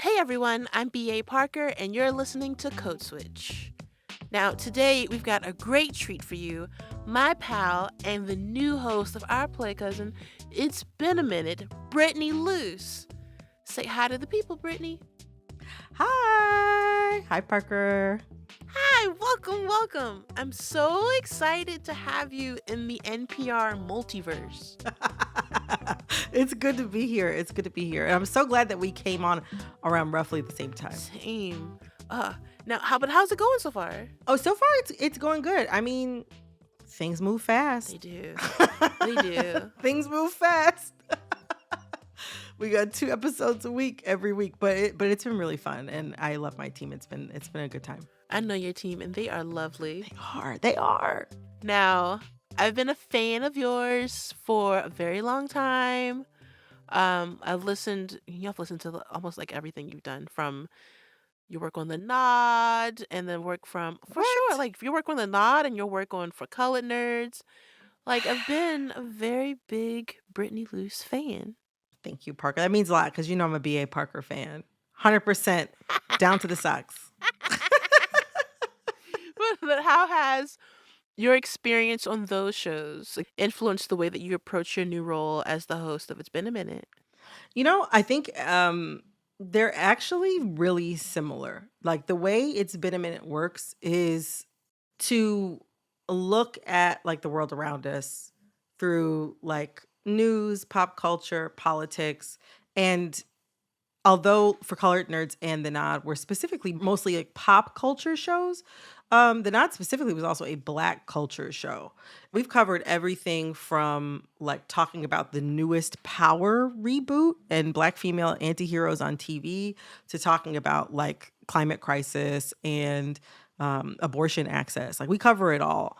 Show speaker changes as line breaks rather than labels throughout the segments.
Hey everyone, I'm B.A. Parker, and you're listening to Code Switch. Now, today we've got a great treat for you. My pal and the new host of our Play Cousin, It's Been a Minute, Brittany Luse. Say hi to the people, Brittany.
Hi. Hi, Parker.
Hi, welcome. I'm so excited to have you in the NPR multiverse.
It's good to be here. And I'm so glad that we came on around roughly the same time.
Same. Now, how's it going so far?
Oh, so far it's going good. I mean, things move fast.
They do. They do.
Things move fast. We got 2 episodes a week every week, but it's been really fun, and I love my team. It's been a good time.
I know your team, and they are lovely.
They are.
Now, I've been a fan of yours for a very long time. You've listened to almost like everything you've done, from your work on the Nod, and then work from, for sure, like your work on the Nod and your work on For Colored Nerds. Like, I've been a very big Brittany Luse fan.
Thank you, Parker. That means a lot because you know I'm a B.A. Parker fan. 100% down to the socks.
But how has your experience on those shows influenced the way that you approach your new role as the host of It's Been a Minute?
You know, I think they're actually really similar. Like, the way It's Been a Minute works is to look at like the world around us through like news, pop culture, politics, and although For Colored Nerds and The Nod were specifically mostly like pop culture shows, The Nod specifically was also a Black culture show. We've covered everything from like talking about the newest Power reboot and Black female antiheroes on TV to talking about like climate crisis and abortion access. Like, we cover it all.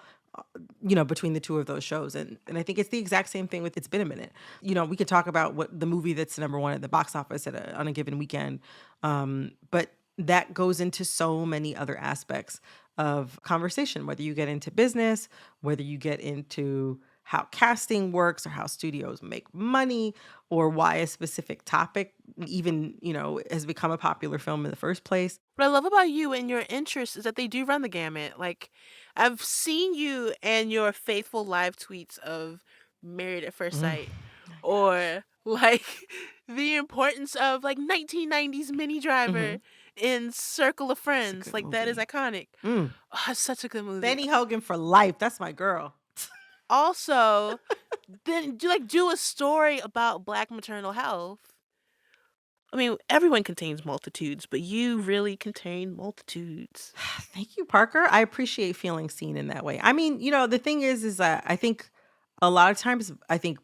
Between the two of those shows. And I think it's the exact same thing with It's Been a Minute. We could talk about what the movie that's number one at the box office on a given weekend. But that goes into so many other aspects of conversation, whether you get into business, whether you get into how casting works or how studios make money or why a specific topic even, has become a popular film in the first place.
What I love about you and your interests is that they do run the gamut. Like, I've seen you and your faithful live tweets of Married at First Sight, or like the importance of like 1990s Mini Driver in Circle of Friends. Like, that is iconic. Oh, it's such a good movie.
Benny Hogan for life. That's my girl.
Also, then do a story about Black maternal health. I mean, everyone contains multitudes, but you really contain multitudes.
Thank you, Parker. I appreciate feeling seen in that way. I mean, the thing is that I think a lot of times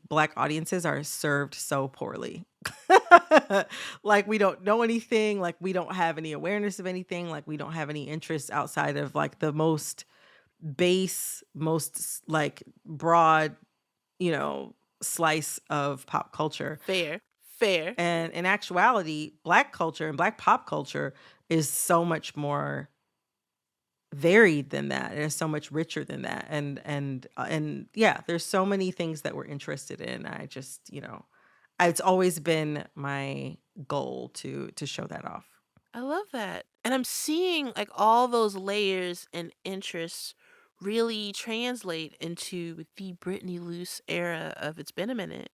Black audiences are served so poorly. Like, we don't know anything, like we don't have any awareness of anything, like we don't have any interest outside of like the most base, most like broad, slice of pop culture.
Fair.
And in actuality, Black culture and Black pop culture is so much more varied than that. It is so much richer than that. And yeah, there's so many things that we're interested in. I just, it's always been my goal to show that off.
I love that. And I'm seeing like all those layers and interests really translate into the Brittany Luse era of It's Been a Minute.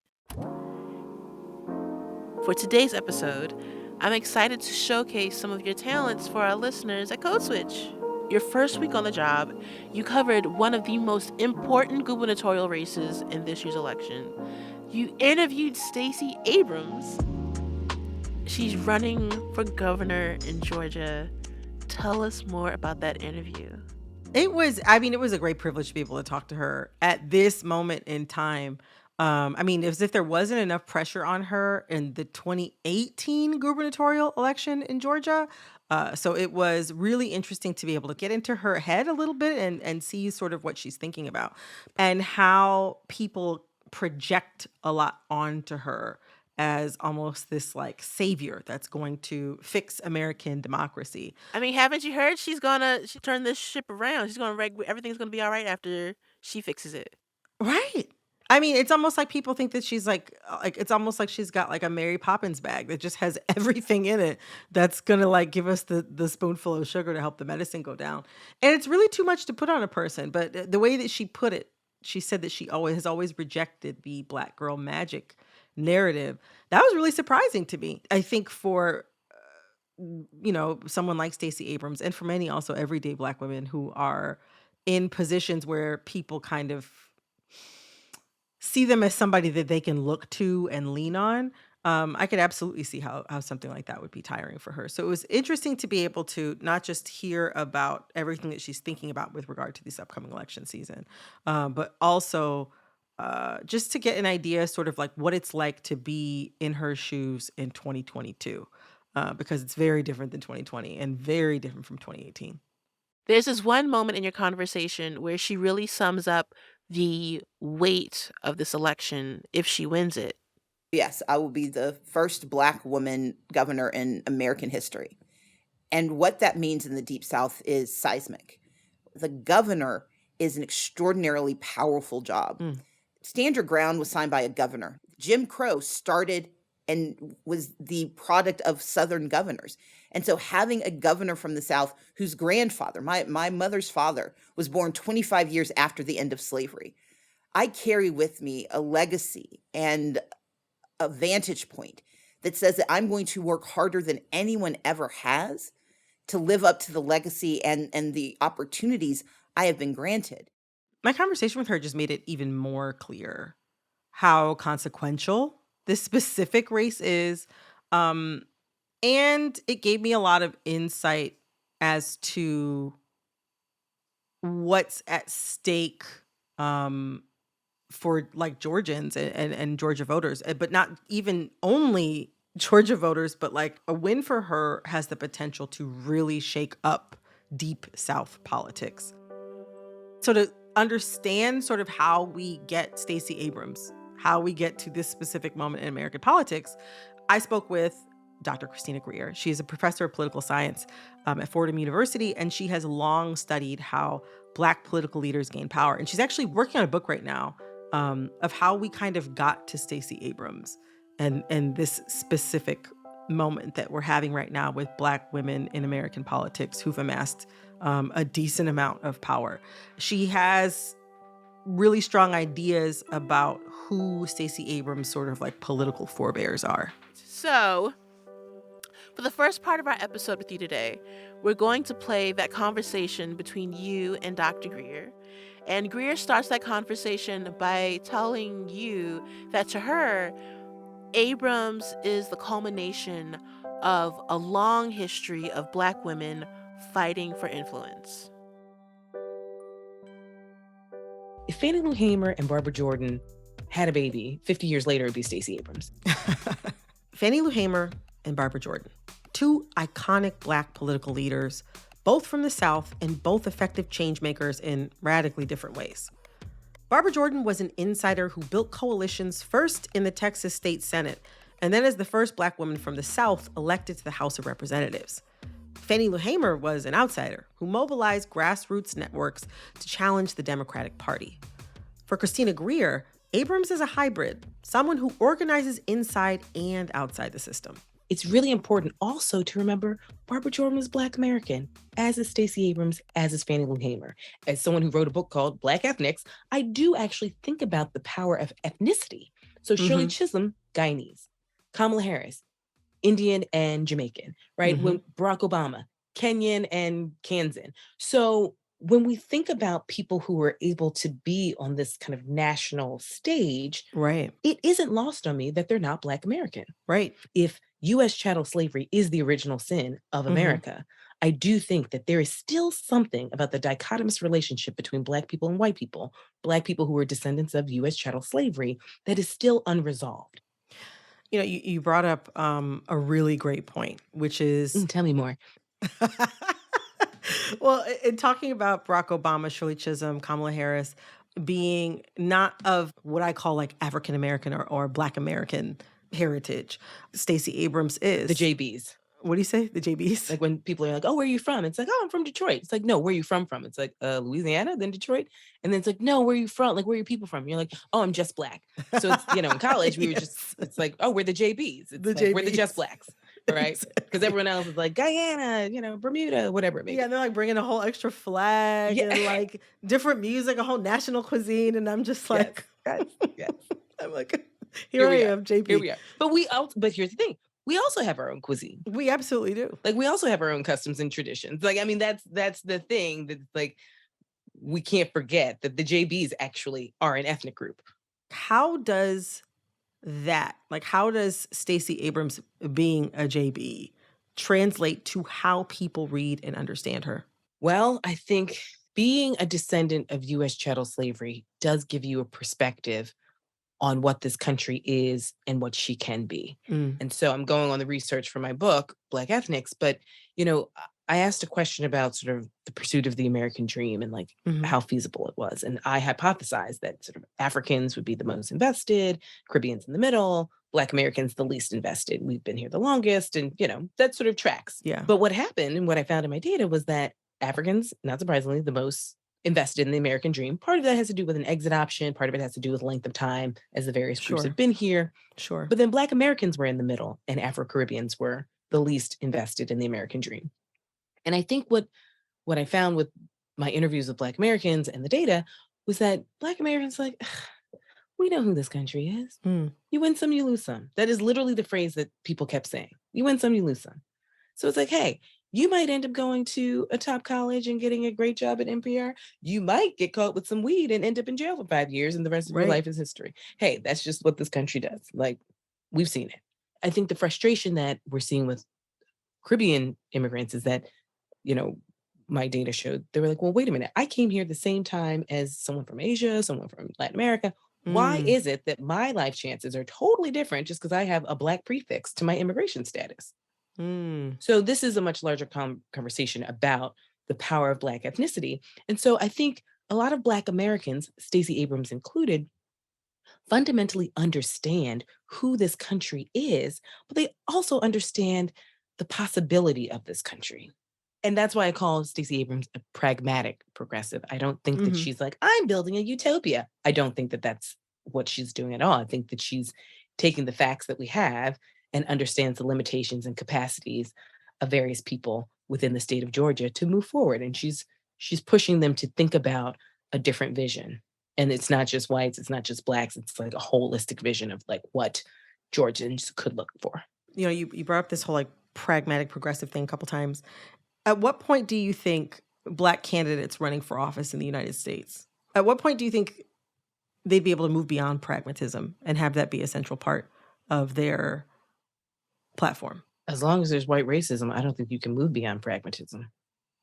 For today's episode, I'm excited to showcase some of your talents for our listeners at Code Switch. Your first week on the job, you covered one of the most important gubernatorial races in this year's election. You interviewed Stacey Abrams. She's running for governor in Georgia. Tell us more about that interview.
It was a great privilege to be able to talk to her at this moment in time. As if there wasn't enough pressure on her in the 2018 gubernatorial election in Georgia. So it was really interesting to be able to get into her head a little bit and see sort of what she's thinking about and how people project a lot onto her as almost this like savior that's going to fix American democracy.
I mean, haven't you heard she turned this ship around? She's gonna everything's gonna be all right after she fixes it.
Right. I mean, it's almost like people think that she's like it's almost like she's got like a Mary Poppins bag that just has everything in it that's gonna like give us the spoonful of sugar to help the medicine go down. And it's really too much to put on a person. But the way that she put it, she said that she always rejected the black girl magic narrative. That was really surprising to me. I think for someone like Stacey Abrams and for many also everyday black women who are in positions where people kind of see them as somebody that they can look to and lean on. I could absolutely see how something like that would be tiring for her. So it was interesting to be able to not just hear about everything that she's thinking about with regard to this upcoming election season, but also just to get an idea, sort of like what it's like to be in her shoes in 2022, because it's very different than 2020 and very different from 2018.
There's this one moment in your conversation where she really sums up the weight of this election if she wins it.
Yes, I will be the first Black woman governor in American history. And what that means in the Deep South is seismic. The governor is an extraordinarily powerful job.
Mm.
Stand Your Ground was signed by a governor. Jim Crow started and was the product of Southern governors. And so having a governor from the South whose grandfather, my mother's father, was born 25 years after the end of slavery, I carry with me a legacy and a vantage point that says that I'm going to work harder than anyone ever has to live up to the legacy and the opportunities I have been granted.
My conversation with her just made it even more clear how consequential this specific race is. And it gave me a lot of insight as to what's at stake for like Georgians and Georgia voters, but not even only Georgia voters, but like a win for her has the potential to really shake up deep South politics. So to understand sort of how we get Stacey Abrams, how we get to this specific moment in American politics, I spoke with Dr. Christina Greer. She is a professor of political science at Fordham University, and she has long studied how Black political leaders gain power. And she's actually working on a book right now of how we kind of got to Stacey Abrams and this specific moment that we're having right now with Black women in American politics who've amassed a decent amount of power. She has really strong ideas about who Stacey Abrams' sort of like political forebears are.
So, for the first part of our episode with you today, we're going to play that conversation between you and Dr. Greer. And Greer starts that conversation by telling you that to her, Abrams is the culmination of a long history of Black women fighting for influence.
If Fannie Lou Hamer and Barbara Jordan had a baby, 50 years later, it'd be Stacey Abrams.
Fannie Lou Hamer and Barbara Jordan, two iconic Black political leaders, both from the South and both effective change makers in radically different ways. Barbara Jordan was an insider who built coalitions first in the Texas State Senate and then as the first Black woman from the South elected to the House of Representatives. Fannie Lou Hamer was an outsider who mobilized grassroots networks to challenge the Democratic Party. For Christina Greer, Abrams is a hybrid, someone who organizes inside and outside the system.
It's really important also to remember Barbara Jordan was Black American, as is Stacey Abrams, as is Fannie Lou Hamer. As someone who wrote a book called Black Ethnics, I do actually think about the power of ethnicity. So Shirley Chisholm, Guyanese. Kamala Harris, Indian and Jamaican, right? When Barack Obama, Kenyan and Kansan. So when we think about people who were able to be on this kind of national stage,
Right.
it isn't lost on me that they're not Black American.
Right.
If U.S. chattel slavery is the original sin of America, I do think that there is still something about the dichotomous relationship between Black people and white people, Black people who are descendants of U.S. chattel slavery, that is still unresolved.
You know, you brought up a really great point, which is...
Tell me more.
Well, in talking about Barack Obama, Shirley Chisholm, Kamala Harris being not of what I call like African American or Black American heritage, Stacey Abrams is.
The JBs.
What do you say? The JBs?
Like when people are like, "Oh, where are you from?" It's like, "Oh, I'm from Detroit." It's like, "No, where are you from?" It's like, Louisiana, then Detroit." And then it's like, "No, where are you from? Like, where are your people from?" You're like, "Oh, I'm just black." So it's, in college, we were just,
Yes.
it's like, "Oh, we're the JBs." It's
The
like, we're the just
JBs.
blacks, right? Because
Exactly.
everyone else is like Guyana, Bermuda, whatever it may
Yeah,
be.
and they're like bringing a whole extra flag
Yeah.
and like different music, a whole national cuisine, and I'm just
Yes,
like,
yes, yes.
I'm like, here
Here
I
we are.
am,
Here
JP.
we are. But here's the thing. We also have our own cuisine.
We absolutely do.
Like we also have our own customs and traditions. Like, I mean, that's the thing that, like, we can't forget that the JBs actually are an ethnic group.
How does how does Stacey Abrams being a JB translate to how people read and understand her?
Well, I think being a descendant of US chattel slavery does give you a perspective on what this country is and what she can be.
Mm,
And so I'm going on the research for my book, Black Ethnics, but I asked a question about sort of the pursuit of the American dream and like
mhm.
how feasible it was. And I hypothesized that sort of Africans would be the most invested, Caribbeans in the middle, Black Americans the least invested. We've been here the longest, and that sort of tracks.
Yeah.
But what happened and what I found in my data was that Africans, not surprisingly, the most invested in the American dream. Part of that has to do with an exit option. Part of it has to do with length of time as the various groups
Sure.
have been here.
Sure.
But then Black Americans were in the middle and Afro Caribbeans were the least invested in the American dream. And I think what I found with my interviews with Black Americans and the data was that Black Americans like, we know who this country is.
Mm.
You win some, you lose some. That is literally the phrase that people kept saying. You win some, you lose some. So it's like, hey, you might end up going to a top college and getting a great job at NPR. You might get caught with some weed and end up in jail for 5 years, and the rest of your
Right.
life is history. Hey, that's just what this country does. Like, we've seen it. I think the frustration that we're seeing with Caribbean immigrants is that, my data showed they were like, well, wait a minute. I came here the same time as someone from Asia, someone from Latin America. Why
Mm.
is it that my life chances are totally different just because I have a Black prefix to my immigration status?
Mm.
So this is a much larger conversation about the power of Black ethnicity. And so I think a lot of Black Americans, Stacey Abrams included, fundamentally understand who this country is, but they also understand the possibility of this country. And that's why I call Stacey Abrams a pragmatic progressive. I don't think that
Mhm.
she's like, I'm building a utopia. I don't think that that's what she's doing at all. I think that she's taking the facts that we have and understands the limitations and capacities of various people within the state of Georgia to move forward. And she's pushing them to think about a different vision. And it's not just whites, it's not just blacks, it's like a holistic vision of like what Georgians could look for.
You brought up this whole like pragmatic progressive thing a couple times. At what point do you think Black candidates running for office in the United States, at what point do you think they'd be able to move beyond pragmatism and have that be a central part of their platform?
As long as there's white racism, I don't think you can move beyond pragmatism.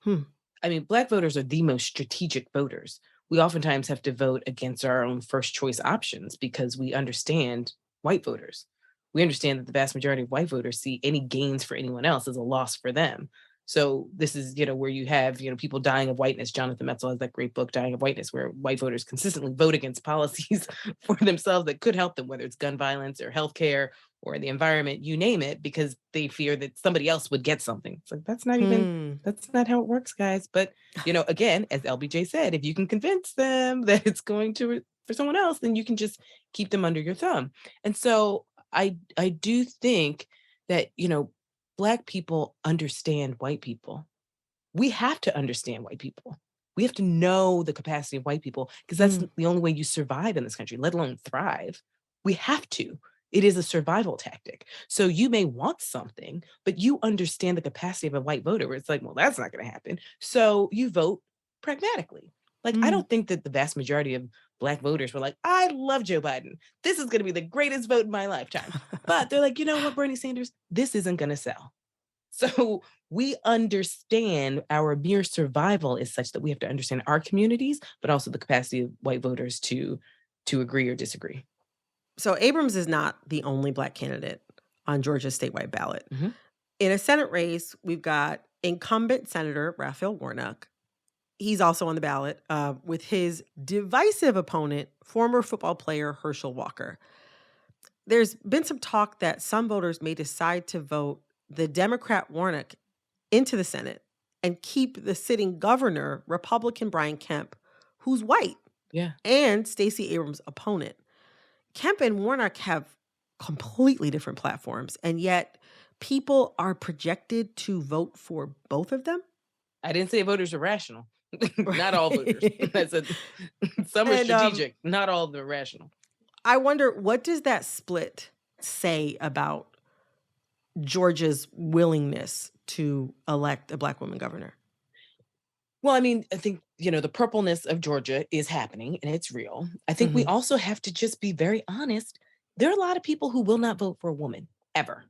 Hmm.
I mean, Black voters are the most strategic voters. We oftentimes have to vote against our own first choice options because we understand white voters. We understand that the vast majority of white voters see any gains for anyone else as a loss for them. So this is, where you have, people dying of whiteness. Jonathan Metzl has that great book, Dying of Whiteness, where white voters consistently vote against policies for themselves that could help them, whether it's gun violence or healthcare or the environment, you name it, because they fear that somebody else would get something. It's like, that's not how it works, guys. But, again, as LBJ said, if you can convince them that it's going to for someone else, then you can just keep them under your thumb. And so I do think that, Black people understand white people. We have to understand white people. We have to know the capacity of white people because that's the only way you survive in this country, let alone thrive. We have to. It is a survival tactic. So you may want something, but you understand the capacity of a white voter where it's like, well, that's not going to happen. So you vote pragmatically. Like, I don't think that the vast majority of Black voters were like, I love Joe Biden. This is going to be the greatest vote in my lifetime. But they're like, you know what, Bernie Sanders, this isn't going to sell. So we understand our mere survival is such that we have to understand our communities, but also the capacity of white voters to agree or disagree.
So Abrams is not the only Black candidate on Georgia's statewide ballot.
Mhm.
In a Senate race, we've got incumbent Senator Raphael Warnock. He's also on the ballot with his divisive opponent, former football player Herschel Walker. There's been some talk that some voters may decide to vote the Democrat Warnock into the Senate and keep the sitting governor, Republican Brian Kemp, who's white,
Yeah.
and Stacey Abrams' opponent. Kemp and Warnock have completely different platforms, and yet people are projected to vote for both of them.
I didn't say voters are rational. Not all voters. Some are
And,
strategic. Not all of them are rational.
I wonder, what does that split say about Georgia's willingness to elect a Black woman governor?
Well, I mean, I think, the purpleness of Georgia is happening and it's real. I think we also have to just be very honest. There are a lot of people who will not vote for a woman ever.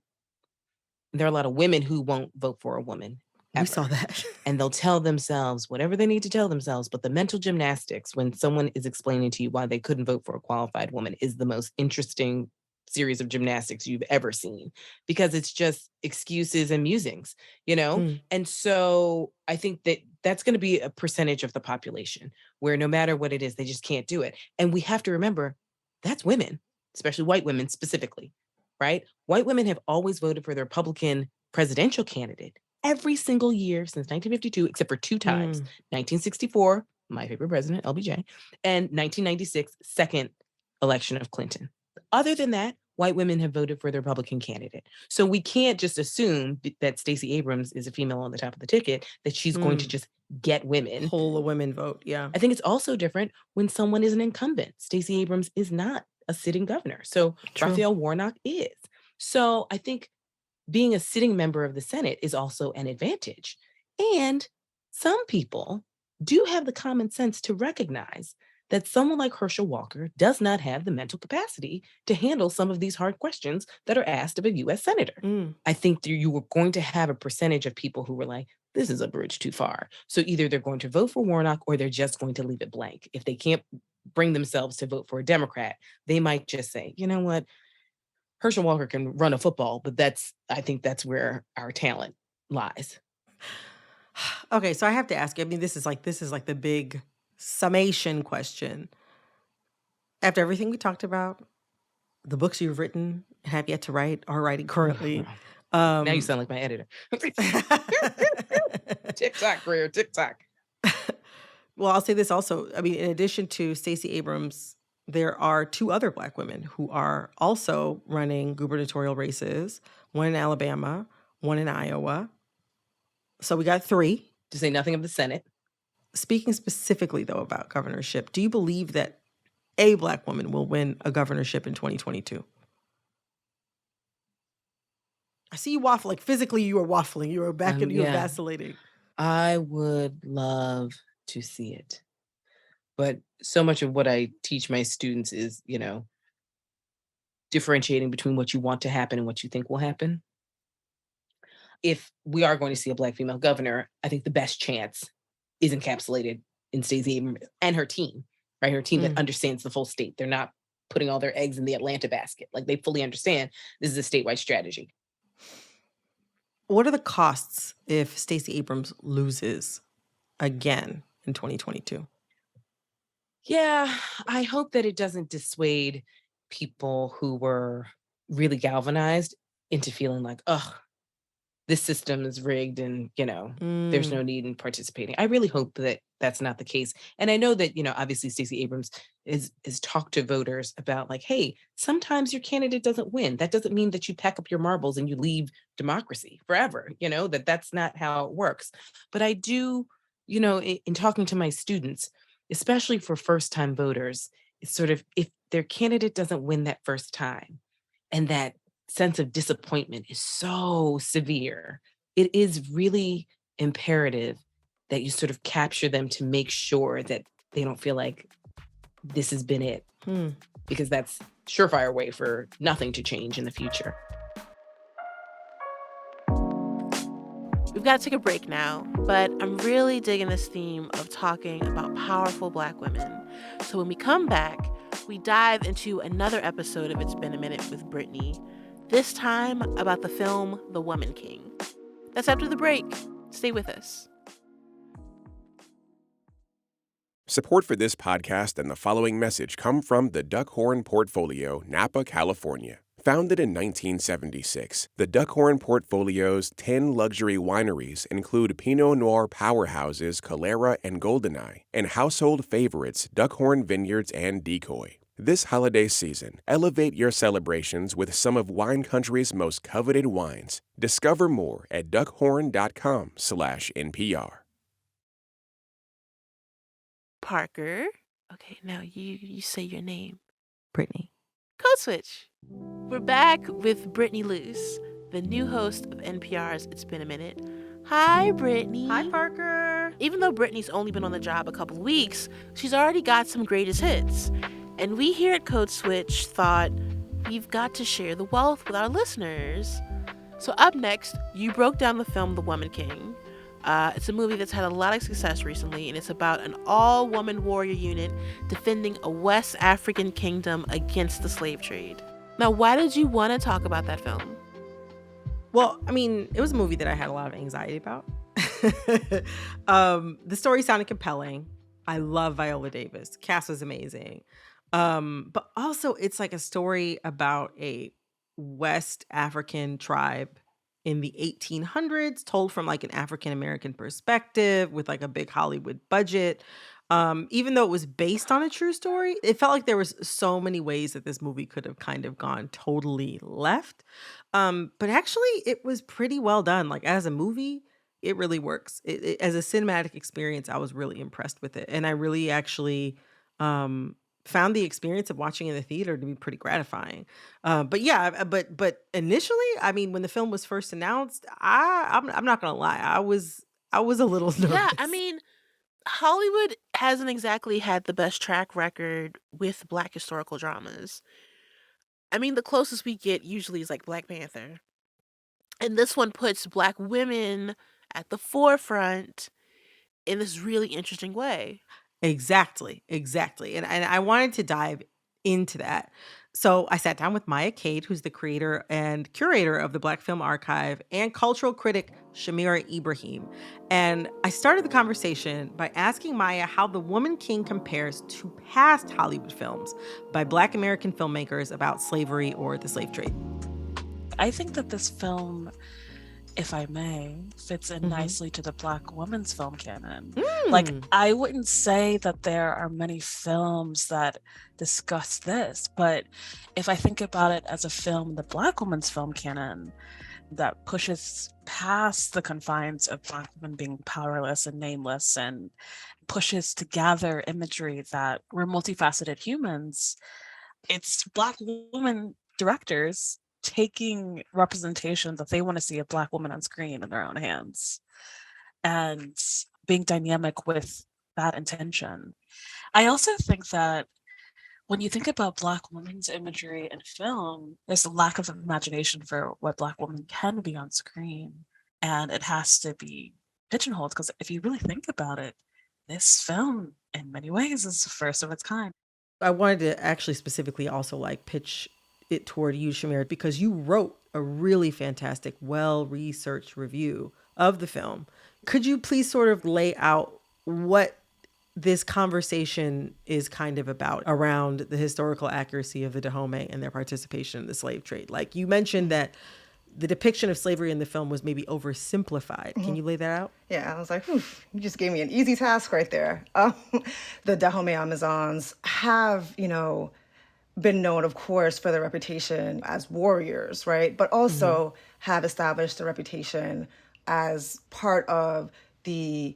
There are a lot of women who won't vote for a woman ever.
We saw that.
And they'll tell themselves whatever they need to tell themselves. But the mental gymnastics when someone is explaining to you why they couldn't vote for a qualified woman is the most interesting series of gymnastics you've ever seen, because it's just excuses and musings, And so I think that that's going to be a percentage of the population where no matter what it is, they just can't do it. And we have to remember that's women, especially white women specifically, right? White women have always voted for the Republican presidential candidate every single year since 1952, except for two times, 1964, my favorite president, LBJ, and 1996, second election of Clinton. Other than that, white women have voted for the Republican candidate. So we can't just assume that Stacey Abrams is a female on the top of the ticket, that she's going to just get women.
Pull a women vote, yeah.
I think it's also different when someone is an incumbent. Stacey Abrams is not a sitting governor. So Raphael Warnock is. So I think being a sitting member of the Senate is also an advantage. And some people do have the common sense to recognize that someone like Herschel Walker does not have the mental capacity to handle some of these hard questions that are asked of a U.S. senator. I think you were going to have a percentage of people who were like, this is a bridge too far. So either they're going to vote for Warnock or they're just going to leave it blank. If they can't bring themselves to vote for a Democrat, they might just say, you know what? Herschel Walker can run a football, but I think that's where our talent lies.
Okay, so I have to ask you, I mean, this is like the big summation question. After everything we talked about, the books you've written and have yet to write, are writing currently.
Now you sound like my editor. TikTok, Greer, TikTok.
Well, I'll say this also. I mean, in addition to Stacey Abrams, there are two other Black women who are also running gubernatorial races, one in Alabama, one in Iowa. So we got three.
To say nothing of the Senate.
Speaking specifically, though, about governorship, do you believe that a Black woman will win a governorship in 2022? I see you waffle. Like, physically, you are waffling. You are back and you are vacillating.
I would love to see it. But so much of what I teach my students is, differentiating between what you want to happen and what you think will happen. If we are going to see a Black female governor, I think the best chance is encapsulated in Stacey Abrams and her team, right? Her team that understands the full state. They're not putting all their eggs in the Atlanta basket. Like, they fully understand this is a statewide strategy.
What are the costs if Stacey Abrams loses again in 2022?
Yeah, I hope that it doesn't dissuade people who were really galvanized into feeling like, this system is rigged and, there's no need in participating. I really hope that that's not the case. And I know that, obviously Stacey Abrams is talked to voters about like, hey, sometimes your candidate doesn't win. That doesn't mean that you pack up your marbles and you leave democracy forever, that's not how it works. But I do, in talking to my students, especially for first-time voters, it's sort of, if their candidate doesn't win that first time and that sense of disappointment is so severe, it is really imperative that you sort of capture them to make sure that they don't feel like this has been it, because that's surefire way for nothing to change in the future.
We've got to take a break now, but I'm really digging this theme of talking about powerful Black women. So when we come back, we dive into another episode of It's Been a Minute with Brittany, this time about the film The Woman King. That's after the break. Stay with us.
Support for this podcast and the following message come from the Duckhorn Portfolio, Napa, California. Founded in 1976, the Duckhorn Portfolio's 10 luxury wineries include Pinot Noir powerhouses Calera and Goldeneye, and household favorites Duckhorn Vineyards and Decoy. This holiday season, elevate your celebrations with some of wine country's most coveted wines. Discover more at duckhorn.com/NPR.
Parker. Okay, now you say your name.
Brittany.
Code Switch. We're back with Brittany Luse, the new host of NPR's It's Been a Minute. Hi, Brittany.
Hi, Parker.
Even though Brittany's only been on the job a couple of weeks, she's already got some greatest hits. And we here at Code Switch thought we've got to share the wealth with our listeners. So up next, you broke down the film The Woman King. It's a movie that's had a lot of success recently, and it's about an all-woman warrior unit defending a West African kingdom against the slave trade. Now, why did you want to talk about that film?
Well, I mean, it was a movie that I had a lot of anxiety about. The story sounded compelling. I love Viola Davis. Cast was amazing. But also, it's like a story about a West African tribe in the 1800s, told from like an African American perspective with like a big Hollywood budget. Even though it was based on a true story, it felt like there was so many ways that this movie could have kind of gone totally left. But actually, it was pretty well done. Like as a movie, it really works. As a cinematic experience, I was really impressed with it, and I really actually found the experience of watching in the theater to be pretty gratifying. But initially, I mean, when the film was first announced, I'm not gonna lie, I was a little nervous.
Yeah, I mean, Hollywood hasn't exactly had the best track record with Black historical dramas. I mean, the closest we get usually is like Black Panther. And this one puts Black women at the forefront in this really interesting way.
Exactly. And I wanted to dive into that. So I sat down with Maya Cade, who's the creator and curator of the Black Film Archive, and cultural critic Shamira Ibrahim. And I started the conversation by asking Maya how The Woman King compares to past Hollywood films by Black American filmmakers about slavery or the slave trade.
I think that this film, if I may, fits in nicely to the Black women's film canon. Like, I wouldn't say that there are many films that discuss this, but if I think about it as a film, the Black women's film canon that pushes past the confines of Black women being powerless and nameless and pushes to gather imagery that we're multifaceted humans, it's Black women directors taking representation that they want to see a Black woman on screen in their own hands and being dynamic with that intention. I also think that when you think about Black women's imagery in film, there's a lack of imagination for what Black women can be on screen, and it has to be pigeonholed, because if you really think about it, this film in many ways is the first of its kind.
I wanted to actually specifically also like pitch it toward you, Shamir, because you wrote a really fantastic, well-researched review of the film. Could you please sort of lay out what this conversation is kind of about around the historical accuracy of the Dahomey and their participation in the slave trade? Like you mentioned that the depiction of slavery in the film was maybe oversimplified. Can you lay that out?
Yeah, I was like, you just gave me an easy task right there. The Dahomey Amazons have, been known, of course, for their reputation as warriors, right? But also have established a reputation as part of the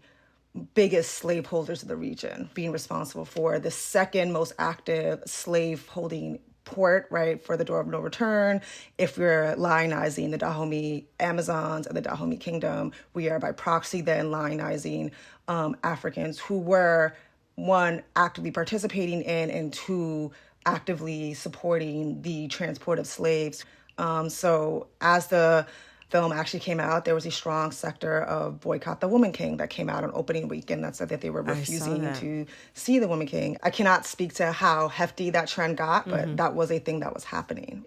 biggest slaveholders of the region, being responsible for the second most active slave-holding port, right, for the door of no return. If we're lionizing the Dahomey Amazons and the Dahomey Kingdom, we are by proxy then lionizing Africans who were, one, actively participating in, and two, actively supporting the transport of slaves. So as the film actually came out, there was a strong sector of Boycott the Woman King that came out on opening weekend that said that they were refusing to see the Woman King. I cannot speak to how hefty that trend got, but that was a thing that was happening.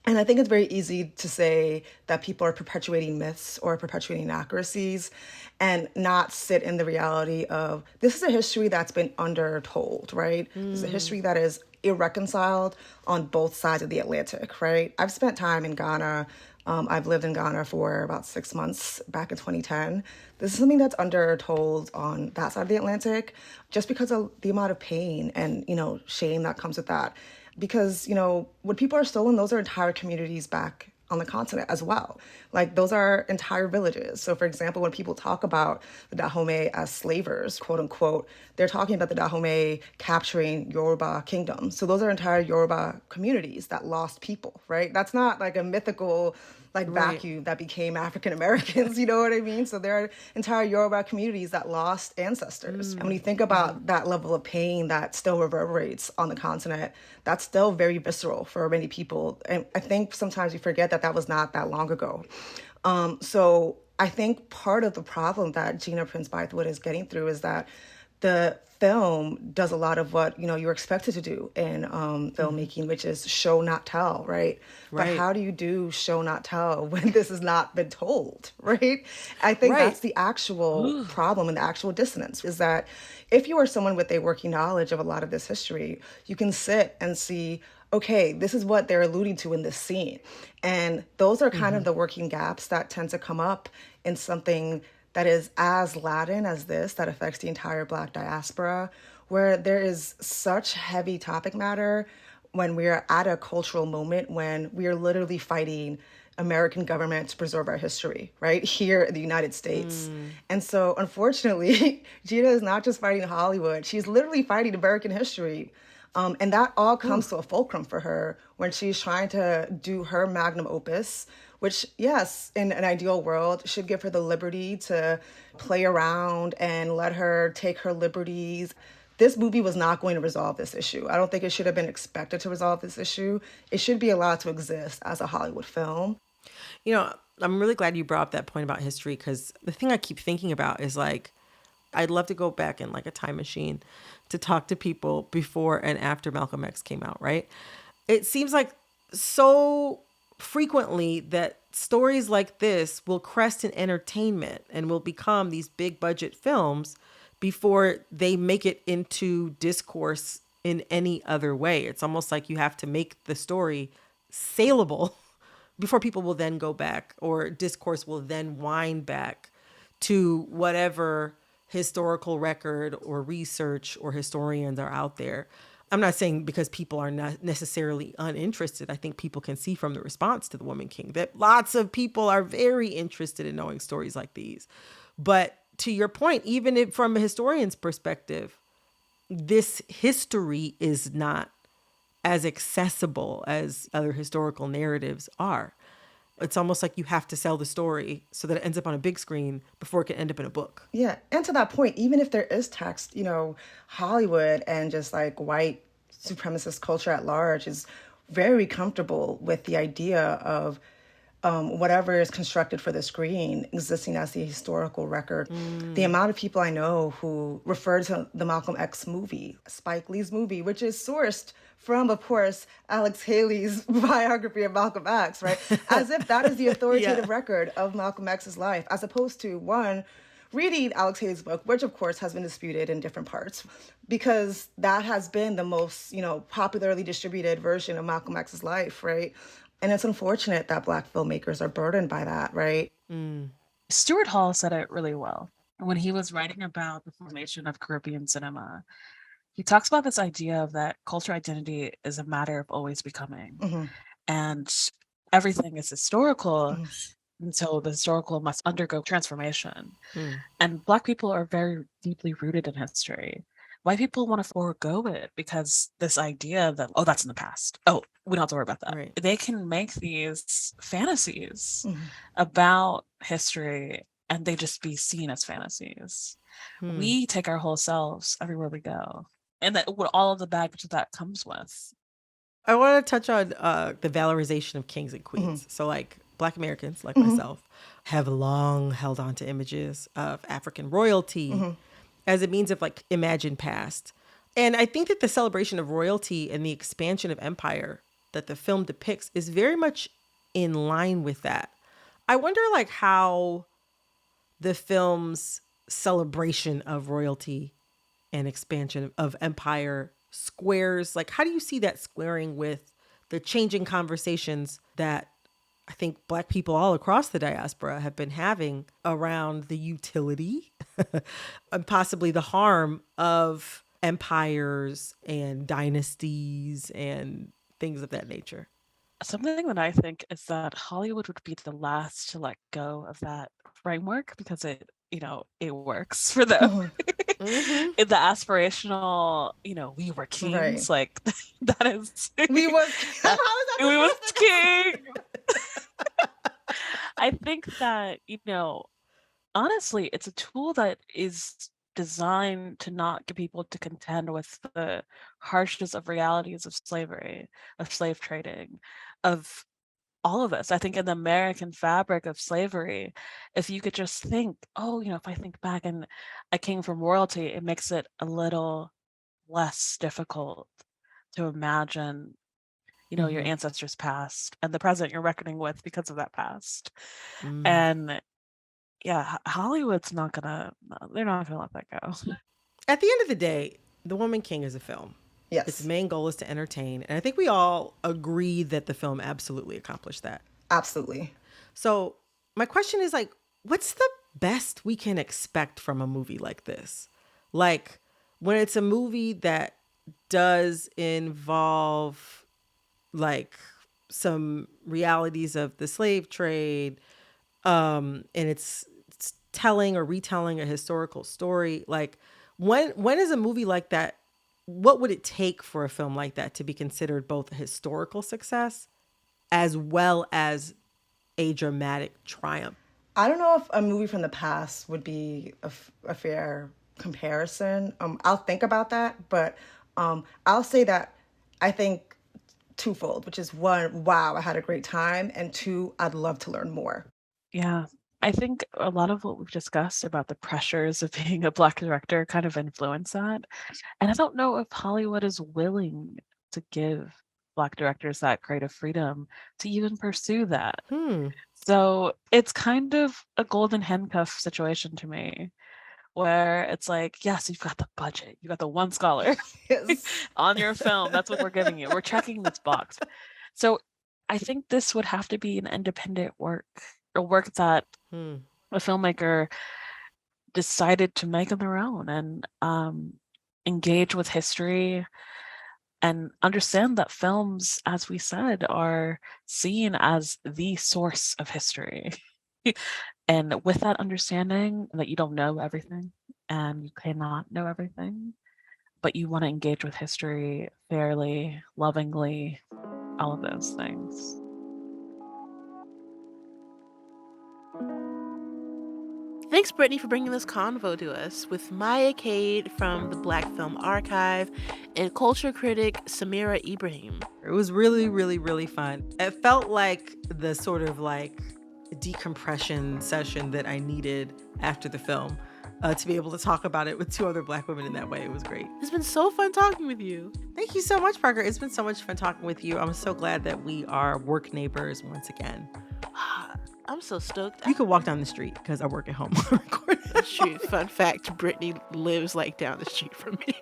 And I think it's very easy to say that people are perpetuating myths or perpetuating inaccuracies and not sit in the reality of this is a history that's been undertold, right? This is a history that is irreconciled on both sides of the Atlantic, right? I've spent time in Ghana. I've lived in Ghana for about 6 months back in 2010. This is something that's undertold on that side of the Atlantic just because of the amount of pain and, shame that comes with that. Because, when people are stolen, those are entire communities back on the continent as well. Like those are entire villages. So for example, when people talk about the Dahomey as slavers, quote unquote, they're talking about the Dahomey capturing Yoruba kingdom. So those are entire Yoruba communities that lost people, right? That's not like a mythical vacuum that became African Americans, you know what I mean? So there are entire Yoruba communities that lost ancestors. And when you think about that level of pain that still reverberates on the continent, that's still very visceral for many people. And I think sometimes we forget that that was not that long ago. So I think part of the problem that Gina Prince Bythewood is getting through is that the film does a lot of what you're expected to do in filmmaking, which is show not tell, right? But how do you do show not tell when this has not been told, right? I think that's the actual problem and the actual dissonance is that if you are someone with a working knowledge of a lot of this history, you can sit and see, okay, this is what they're alluding to in this scene. And those are kind of the working gaps that tend to come up in something that is as Latin as this, that affects the entire Black diaspora, where there is such heavy topic matter when we're at a cultural moment when we are literally fighting American government to preserve our history, right? Here in the United States. And so unfortunately, Gina is not just fighting Hollywood, she's literally fighting American history. And that all comes to a fulcrum for her when she's trying to do her magnum opus, which, yes, in an ideal world, should give her the liberty to play around and let her take her liberties. This movie was not going to resolve this issue. I don't think it should have been expected to resolve this issue. It should be allowed to exist as a Hollywood film.
I'm really glad you brought up that point about history, because the thing I keep thinking about is I'd love to go back in a time machine to talk to people before and after Malcolm X came out, right? It seems like so frequently that stories like this will crest in entertainment and will become these big budget films before they make it into discourse in any other way. It's almost like you have to make the story saleable before people will then go back, or discourse will then wind back to whatever historical record or research or historians are out there. I'm not saying because people are not necessarily uninterested. I think people can see from the response to The Woman King that lots of people are very interested in knowing stories like these. But to your point, even from a historian's perspective, this history is not as accessible as other historical narratives are. It's almost like you have to sell the story so that it ends up on a big screen before it can end up in a book.
Yeah. And to that point, even if there is text, Hollywood and just white supremacist culture at large is very comfortable with the idea of whatever is constructed for the screen existing as the historical record. The amount of people I know who refer to the Malcolm X movie, Spike Lee's movie, which is sourced from, of course, Alex Haley's biography of Malcolm X, right? As if that is the authoritative record of Malcolm X's life, as opposed to one, reading Alex Haley's book, which of course has been disputed in different parts, because that has been the most, popularly distributed version of Malcolm X's life, right? And it's unfortunate that Black filmmakers are burdened by that, right?
Stuart Hall said it really well when he was writing about the formation of Caribbean cinema. He talks about this idea of that cultural identity is a matter of always becoming. And everything is historical. And so the historical must undergo transformation. And Black people are very deeply rooted in history. White people want to forego it because this idea that, oh, that's in the past. Oh, we don't have to worry about that.
Right.
They can make these fantasies about history and they just be seen as fantasies. We take our whole selves everywhere we go. And that with all of the baggage that comes with.
I want to touch on the valorization of kings and queens. So Black Americans like myself have long held on to images of African royalty as a means of imagined past. And I think that the celebration of royalty and the expansion of empire that the film depicts is very much in line with that. I wonder how the film's celebration of royalty and expansion of empire squares, like how do you see that squaring with the changing conversations that I think Black people all across the diaspora have been having around the utility and possibly the harm of empires and dynasties and things of that nature?
Something that I think is that Hollywood would be the last to let go of that framework because it works for them.
Mm-hmm.
In the aspirational, we were
Right.
kings, like that is
We was how is that
we was
specific?
king. I think that, honestly, it's a tool that is designed to not get people to contend with the harshness of realities of slavery, of slave trading, of all of this. I think in the American fabric of slavery, if you could just think, if I think back and I came from royalty, it makes it a little less difficult to imagine, your
Mhm.
ancestors' past and the present you're reckoning with because of that past.
Mm.
And yeah, Hollywood's they're not gonna let that go.
At the end of the day, The Woman King is a film.
Yes.
Its main goal is to entertain. And I think we all agree that the film absolutely accomplished that.
Absolutely.
So my question is like, what's the best we can expect from a movie like this? Like when it's a movie that does involve like some realities of the slave trade, and it's telling or retelling a historical story. Like when is a movie like that, what would it take for a film like that to be considered both a historical success as well as a dramatic triumph?
I don't know if a movie from the past would be a fair comparison. I'll think about that, but I'll say that I think twofold, which is one, wow, I had a great time, and two, I'd love to learn more.
Yeah. I think a lot of what we've discussed about the pressures of being a Black director kind of influence that. And I don't know if Hollywood is willing to give Black directors that creative freedom to even pursue that. So it's kind of a golden handcuff situation to me, where it's like, yes, you've got the budget, you've got the one scholar
Yes.
on your film. That's what we're giving you. We're checking this box. So I think this would have to be an independent work, a work that a filmmaker decided to make on their own and engage with history and understand that films, as we said, are seen as the source of history. And with that understanding that you don't know everything and you cannot know everything, but you want to engage with history fairly, lovingly, all of those things.
Thanks, Brittany, for bringing this convo to us with Maya Cade from the Black Film Archive and culture critic Samira Ibrahim.
It was really, really, really fun. It felt like the sort of like decompression session that I needed after the film to be able to talk about it with two other Black women in that way. It was great.
It's been so fun talking with you.
Thank you so much, Parker. It's been so much fun talking with you. I'm so glad that we are work neighbors once again.
I'm so stoked.
You could walk down the street because I work at home.
That's true. Fun fact, Brittany lives like down the street from me.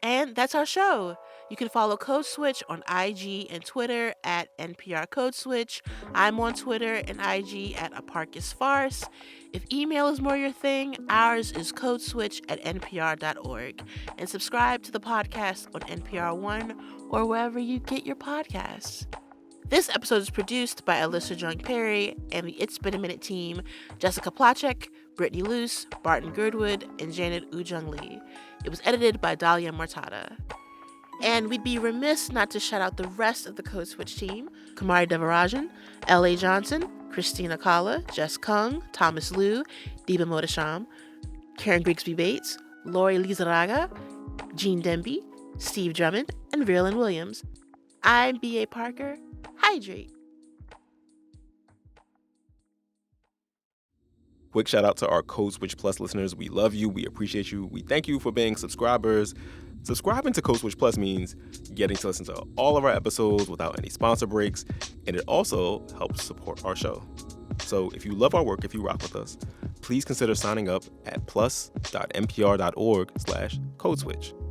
And that's our show. You can follow Code Switch on IG and Twitter at NPR Code Switch. I'm on Twitter and IG at Aparcus Farce. If email is more your thing, ours is codeswitch@npr.org. And subscribe to the podcast on NPR One or wherever you get your podcasts. This episode is produced by Alyssa Jung Perry and the It's Been a Minute team, Jessica Plachek, Brittany Luse, Barton Girdwood, and Janet Ujung Lee. It was edited by Dahlia Mortada. And we'd be remiss not to shout out the rest of the Code Switch team: Kumari Devarajan, L.A. Johnson, Christina Kala, Jess Kung, Thomas Liu, Deba Modasham, Karen Grigsby Bates, Lori Lizaraga, Jean Demby, Steve Drummond, and Verlin Williams. I'm B.A. Parker. Hydrate.
Quick shout out to our Code Switch Plus listeners. We love you. We appreciate you. We thank you for being subscribers. Subscribing to Code Switch Plus means getting to listen to all of our episodes without any sponsor breaks, and it also helps support our show. So if you love our work, if you rock with us, please consider signing up at plus.npr.org/codeswitch.